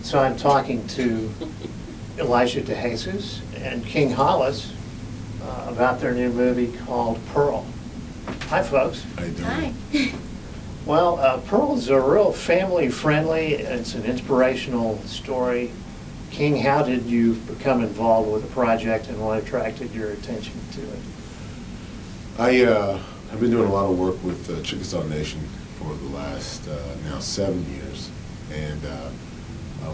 So I'm talking to Elijah DeJesus and King Hollis about their new movie called Pearl. Hi, folks. How you doing? Hi. Well, Pearl is a real family-friendly, it's an inspirational story. King, how did you become involved with the project and what attracted your attention to it? I've been doing a lot of work with Chickasaw Nation for the last now 7 years, and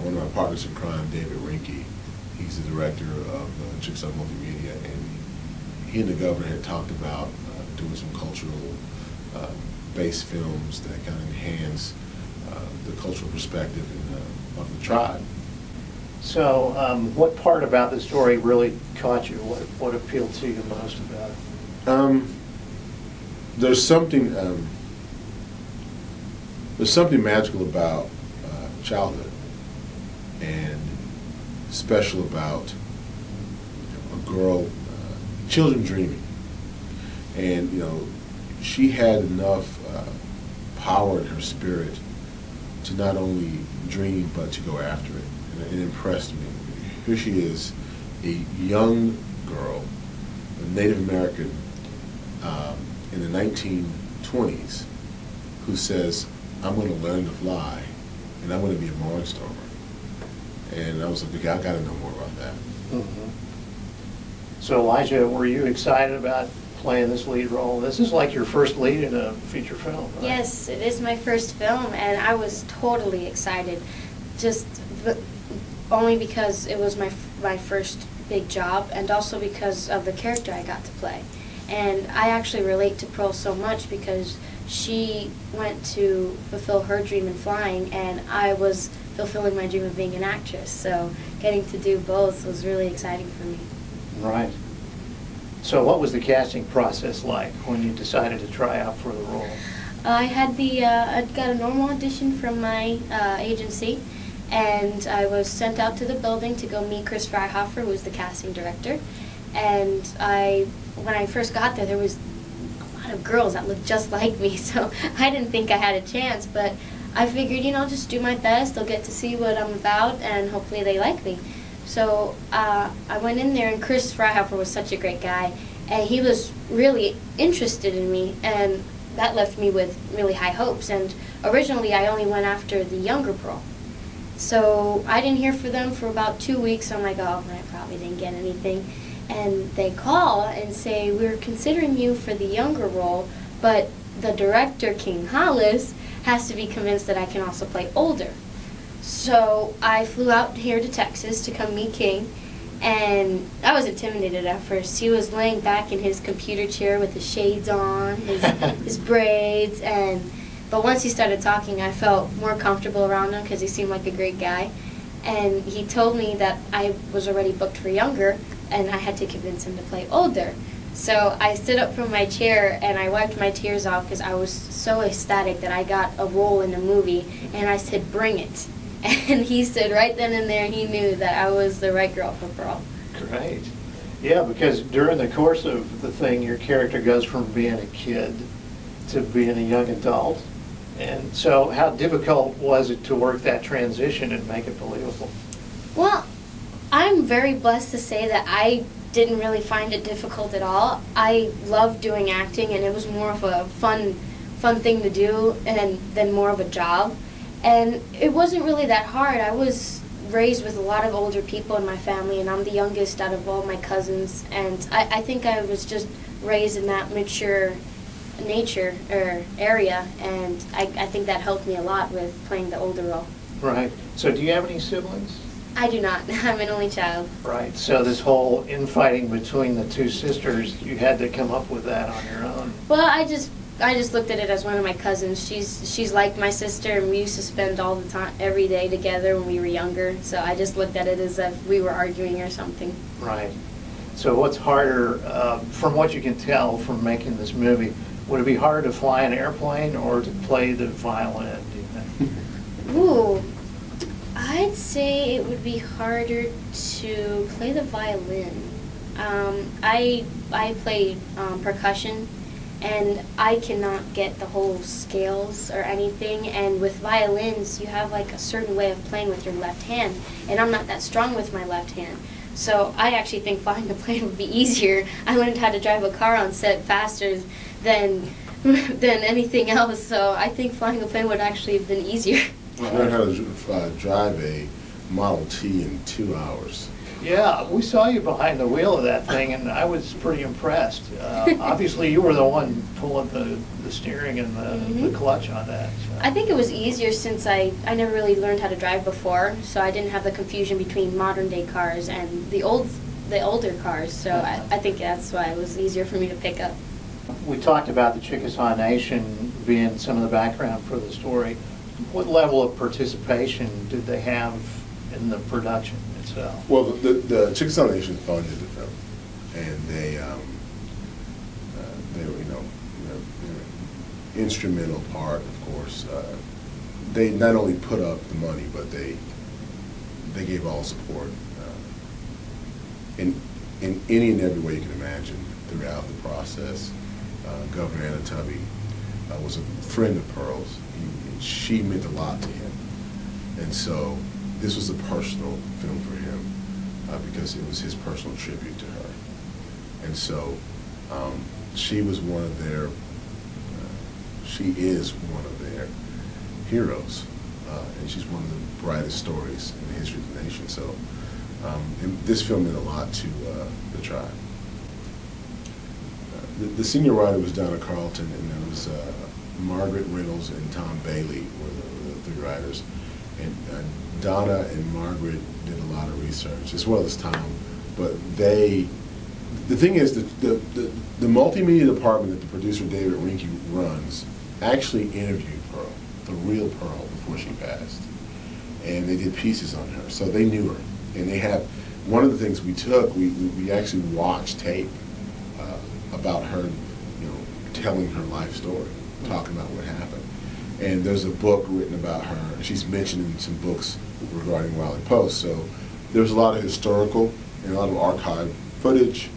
one of my partners in crime, David Rinke, he's the director of Chickasaw Multimedia, and he and the governor had talked about doing some cultural based films that kind of enhance the cultural perspective of the tribe. So what part about the story really caught you? What appealed to you most about it? There's something magical about childhood and special about a girl, children dreaming. And she had enough power in her spirit to not only dream but to go after it. And it impressed me. Here she is, a young girl, a Native American in the 1920s, who says, I'm going to learn to fly and I'm going to be a barnstormer. And I was like, okay, I got to know more about that. Mm-hmm. So Elijah, were you excited about playing this lead role? This is like your first lead in a feature film, right? Yes, it is my first film, and I was totally excited. Just only because it was my first big job, and also because of the character I got to play. And I actually relate to Pearl so much because she went to fulfill her dream in flying, and I was fulfilling my dream of being an actress. So getting to do both was really exciting for me. Right. So what was the casting process like when you decided to try out for the role? I had I got a normal audition from my agency, and I was sent out to the building to go meet Chris Freihoffer, who was the casting director. And when I first got there was a lot of girls that looked just like me, so I didn't think I had a chance, but I figured, just do my best, they'll get to see what I'm about, and hopefully they like me. So I went in there, and Chris Freihoffer was such a great guy, and he was really interested in me, and that left me with really high hopes. And originally I only went after the younger Pearl. So I didn't hear from them for about 2 weeks. I'm like, oh, I probably didn't get anything. And they call and say, we're considering you for the younger role, but the director, King Hollis, has to be convinced that I can also play older. So I flew out here to Texas to come meet King, and I was intimidated at first. He was laying back in his computer chair with his shades on, his braids, but once he started talking, I felt more comfortable around him because he seemed like a great guy. And he told me that I was already booked for younger, and I had to convince him to play older. So I stood up from my chair and I wiped my tears off because I was so ecstatic that I got a role in a movie, and I said, bring it. And he said right then and there he knew that I was the right girl for Pearl. Great. Yeah, because during the course of the thing, your character goes from being a kid to being a young adult. And so how difficult was it to work that transition and make it believable? Well, I'm very blessed to say that I didn't really find it difficult at all. I loved doing acting, and it was more of a fun thing to do than more of a job. And it wasn't really that hard. I was raised with a lot of older people in my family, and I'm the youngest out of all my cousins. And I think I was just raised in that mature nature or area, and I think that helped me a lot with playing the older role. Right. So do you have any siblings? I do not. I'm an only child. Right. So this whole infighting between the two sisters, you had to come up with that on your own. Well, I just looked at it as one of my cousins. She's like my sister, and we used to spend all the time, every day together when we were younger. So I just looked at it as if we were arguing or something. Right. So what's harder, from what you can tell from making this movie, would it be harder to fly an airplane or to play the violin, do you think? Ooh, I'd say it would be harder to play the violin. I played percussion, and I cannot get the whole scales or anything. And with violins, you have like a certain way of playing with your left hand, and I'm not that strong with my left hand. So I actually think flying a plane would be easier. I learned how to drive a car on set faster than anything else, so I think flying a plane would actually have been easier. I learned how to drive a Model T in 2 hours. Yeah, we saw you behind the wheel of that thing, and I was pretty impressed. Obviously, you were the one pulling the steering and the clutch on that. So. I think it was easier since I never really learned how to drive before, so I didn't have the confusion between modern-day cars and the older cars, so I think that's why it was easier for me to pick up. We talked about the Chickasaw Nation being some of the background for the story. What level of participation did they have in the production itself? Well, the Chickasaw Nation funded the film, and they were, they were instrumental part, of course. They not only put up the money, but they gave all support in any and every way you can imagine throughout the process. Governor Anna Tubby was a friend of Pearl's. She meant a lot to him, and so this was a personal film for him because it was his personal tribute to her. And so she was one of their, she is one of their heroes, and she's one of the brightest stories in the history of the nation. So and this film meant a lot to the tribe. The senior writer was Donna Carlton, and there was Margaret Reynolds and Tom Bailey were the three writers. And Donna and Margaret did a lot of research, as well as Tom. But the thing is, the multimedia department that the producer David Rinke runs actually interviewed Pearl, the real Pearl, before she passed. And they did pieces on her, so they knew her. And they have, one of the things we took, we actually watched tape about her, telling her life story, talking about what happened. And there's a book written about her. She's mentioned in some books regarding Wiley Post. So there's a lot of historical and a lot of archive footage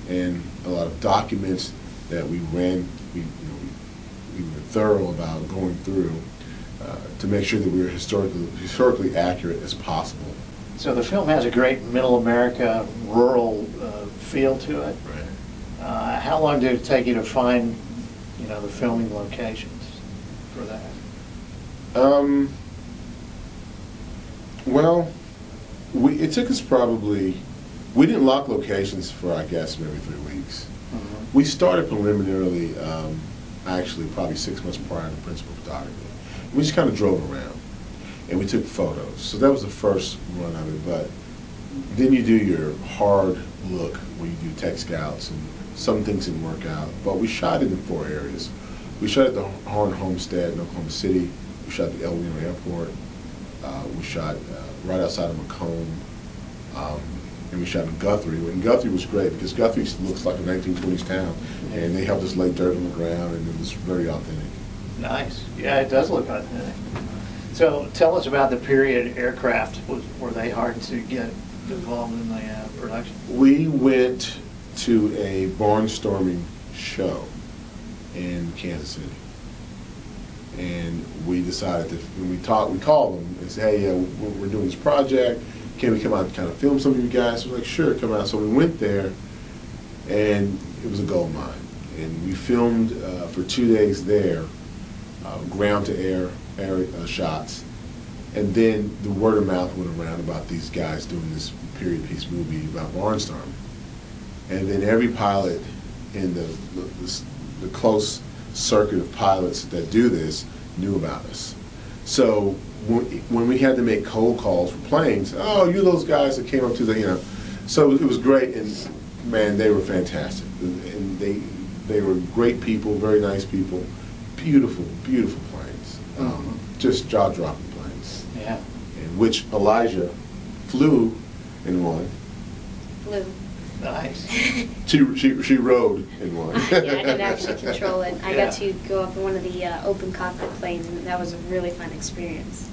and a lot of documents that we ran. We were thorough about going through to make sure that we were historically accurate as possible. So the film has a great middle America rural feel to it. Right. How long did it take you to find, the filming locations for that? Well, it took us probably, we didn't lock locations for, I guess, maybe 3 weeks. Mm-hmm. We started preliminarily, actually, probably 6 months prior to principal photography. We just kind of drove around, and we took photos. So that was the first run of it, but then you do your hard look where you do tech scouts, and some things didn't work out. But we shot it in 4 areas. We shot at the Horn Homestead in Oklahoma City. We shot at the El Reno Airport. We shot right outside of Macomb. And we shot in Guthrie. And Guthrie was great because Guthrie looks like a 1920s town. And they helped us lay dirt on the ground, and it was very authentic. Nice. Yeah, it does look authentic. So tell us about the period aircraft. Were they hard to get involved in the production? We went to a barnstorming show in Kansas City. And we decided that when we called them and said, hey, we're doing this project. Can we come out and kind of film some of you guys? We're like, sure, come out. So we went there, and it was a gold mine. And we filmed for 2 days there, ground-to-air shots. And then the word of mouth went around about these guys doing this period piece movie about barnstorming. And then every pilot in the close circuit of pilots that do this knew about us. So when we had to make cold calls for planes, oh, you those guys that came up to the, So it was great, and man, they were fantastic. And they were great people, very nice people, beautiful, beautiful planes. Just jaw-dropping planes. Yeah. In which Elijah flew in one. Flew. Nice. She rode in one. Yeah, I didn't actually control it. I Yeah. got to go up in one of the open cockpit planes, and that was a really fun experience.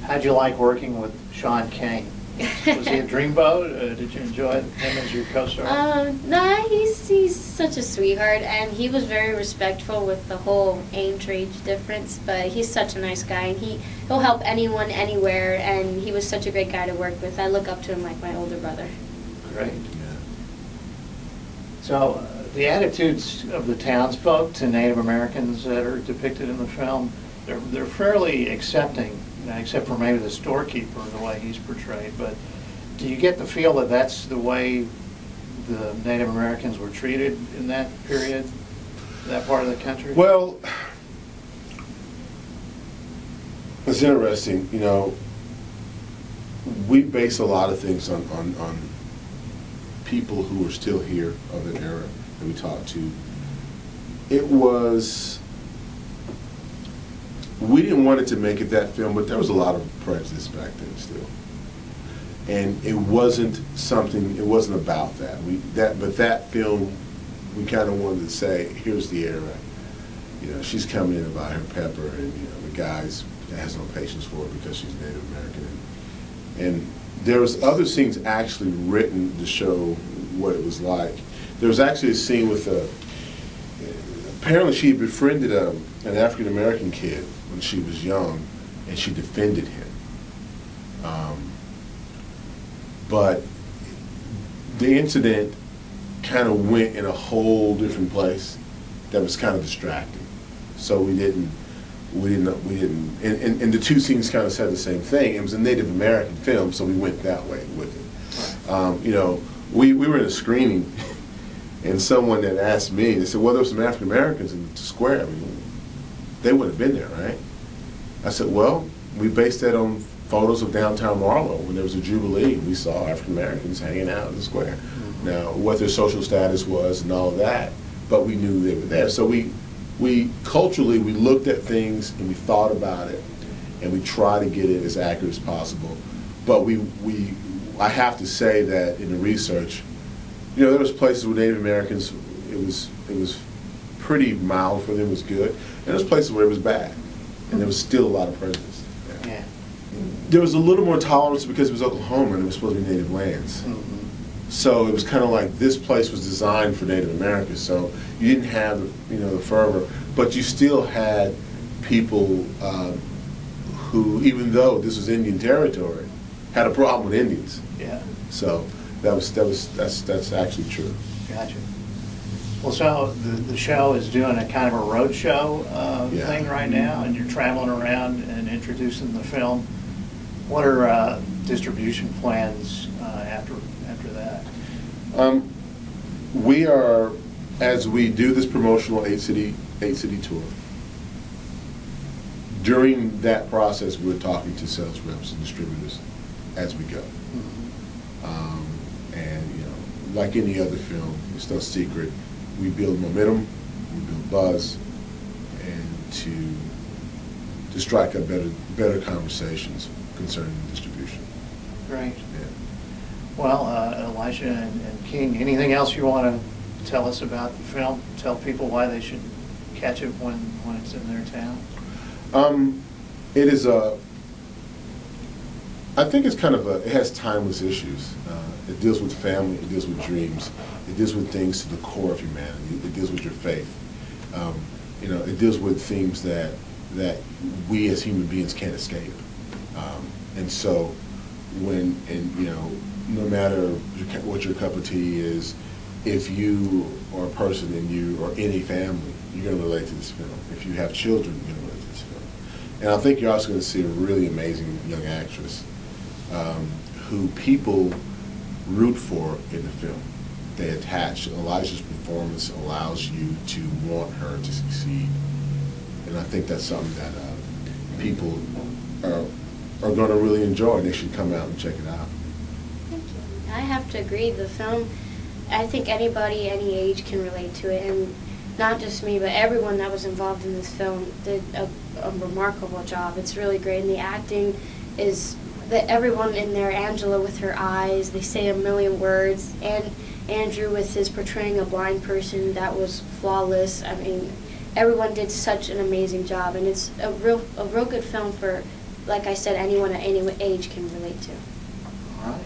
How'd you like working with Sean Kane? Was he a dreamboat? Did you enjoy him as your co-star? Nah, he's such a sweetheart, and he was very respectful with the whole age difference, but he's such a nice guy, and he'll help anyone, anywhere, and he was such a great guy to work with. I look up to him like my older brother. Great. So, the attitudes of the townsfolk to Native Americans that are depicted in the film, they're fairly accepting, except for maybe the storekeeper, the way he's portrayed. But do you get the feel that that's the way the Native Americans were treated in that period, that part of the country? Well, it's interesting. You know, we base a lot of things on people who are still here of that era that we talked to. We didn't want it to make it that film, but there was a lot of prejudice back then still. And it wasn't about that. But that film, we kind of wanted to say, here's the era. You know, she's coming in to buy her pepper, and you know, the guy's has no patience for her because she's Native American. And there was other scenes actually written to show what it was like. There was actually a scene with apparently she had befriended an African American kid when she was young, and she defended him. But the incident kind of went in a whole different place that was kind of distracting. So we didn't, and the two scenes kind of said the same thing. It was a Native American film, so we went that way with it. You know, we were in a screening, and someone that asked me, they said, well, there were some African Americans in the square. I mean, they would have been there, right? I said, well, we based that on photos of downtown Marlow when there was a Jubilee. We saw African Americans hanging out in the square. Mm-hmm. Now, what their social status was and all of that, but we knew they were there. So we culturally, we looked at things and we thought about it, and we try to get it as accurate as possible. But I have to say that in the research, you know, there was places where Native Americans, it was pretty mild for them, it was good. And there was places where it was bad, and there was still a lot of prejudice. Yeah. There was a little more tolerance because it was Oklahoma and it was supposed to be native lands. Mm-hmm. So it was kind of like this place was designed for Native Americans, so you didn't have, you know, the fervor, but you still had people who, even though this was Indian territory, had a problem with Indians. Yeah. So that's actually true. Gotcha. Well, so the show is doing a kind of a road show thing right now, and you're traveling around and introducing the film. What are distribution plans after that? We are, as we do this promotional eight city tour, during that process we're talking to sales reps and distributors as we go. Mm-hmm. And you know, like any other film, it's no secret, we build momentum, we build buzz, and to strike up better conversations concerning distribution. Great. Yeah. Well, Elijah and King, anything else you want to tell us about the film? Tell people why they should catch it when it's in their town? It is I think it's kind of it has timeless issues. It deals with family, it deals with dreams, it deals with things to the core of humanity, it deals with your faith. You know, it deals with themes that we as human beings can't escape. And so you know, no matter what your cup of tea is, if you are a person and you are in a family, you're going to relate to this film. If you have children, you're going to relate to this film. And I think you're also going to see a really amazing young actress who people root for in the film. They attach. Elijah's performance allows you to want her to succeed. And I think that's something that people are going to really enjoy. They should come out and check it out. Thank you. I have to agree. The film, I think anybody, any age can relate to it. And not just me, but everyone that was involved in this film did a remarkable job. It's really great. And the acting is that everyone in there, Angela with her eyes, they say a million words, and Andrew with his portraying a blind person, that was flawless. I mean, everyone did such an amazing job, and it's a real good film for, like I said, anyone at any age can relate to. All right.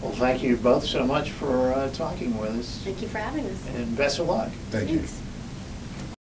Well, thank you both so much for talking with us, Thank you for having us. and best of luck. Thank you. Thanks.